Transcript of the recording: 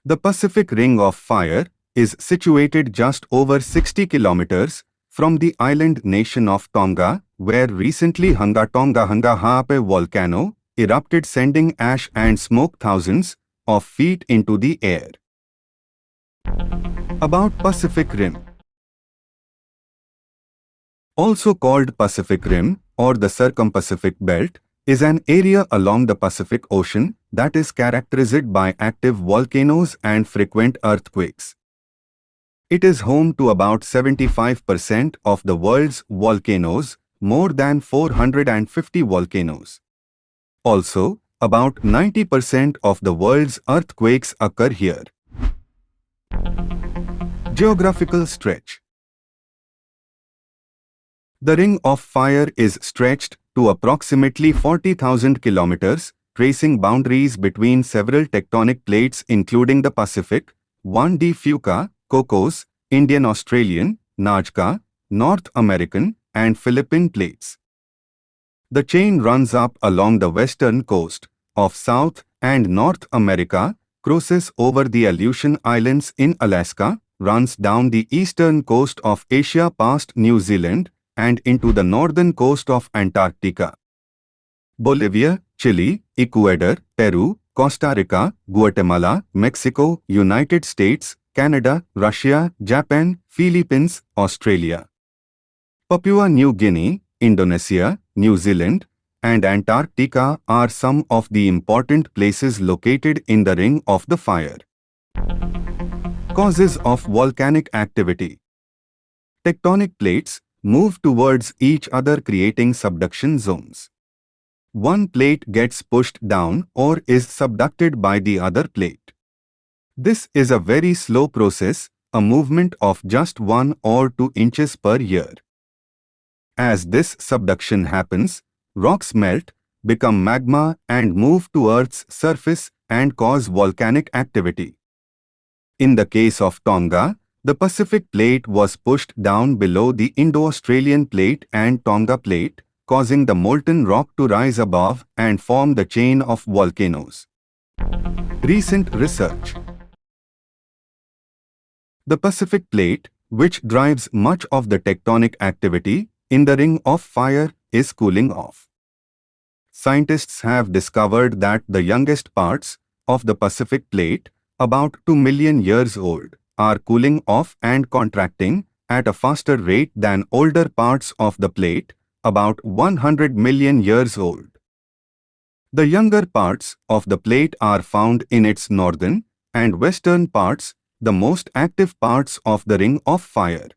The Pacific Ring of Fire is situated just over 60 kilometers from the island nation of Tonga, where recently Hunga Tonga-Hunga Ha'apai volcano erupted, sending ash and smoke thousands of feet into the air. About Pacific Rim. Also called Pacific Rim or the Circum-Pacific Belt, is an area along the Pacific Ocean that is characterized by active volcanoes and frequent earthquakes. It is home to about 75% of the world's volcanoes, more than 450 volcanoes. Also, about 90% of the world's earthquakes occur here. Geographical Stretch. The Ring of Fire is stretched to approximately 40,000 kilometers, tracing boundaries between several tectonic plates including the Pacific, 1D Fuca, Cocos, Indian Australian, Nazca, North American, and Philippine plates. The chain runs up along the western coast of South and North America, crosses over the Aleutian Islands in Alaska, runs down the eastern coast of Asia past New Zealand, and into the northern coast of Antarctica. Bolivia, Chile, Ecuador, Peru, Costa Rica, Guatemala, Mexico, United States, Canada, Russia, Japan, Philippines, Australia. Papua New Guinea, Indonesia, New Zealand, and Antarctica are some of the important places located in the Ring of the Fire. Causes of volcanic activity. Tectonic plates move towards each other, creating subduction zones. One plate gets pushed down or is subducted by the other plate. This is a very slow process, a movement of just 1 or 2 inches per year. As this subduction happens, rocks melt, become magma, and move to Earth's surface and cause volcanic activity. In the case of Tonga, the Pacific Plate was pushed down below the Indo-Australian Plate and Tonga Plate, causing the molten rock to rise above and form the chain of volcanoes. Recent research. The Pacific Plate, which drives much of the tectonic activity in the Ring of Fire, is cooling off. Scientists have discovered that the youngest parts of the Pacific Plate, about 2 million years old, are cooling off and contracting at a faster rate than older parts of the plate, about 100 million years old. The younger parts of the plate are found in its northern and western parts, the most active parts of the Ring of Fire.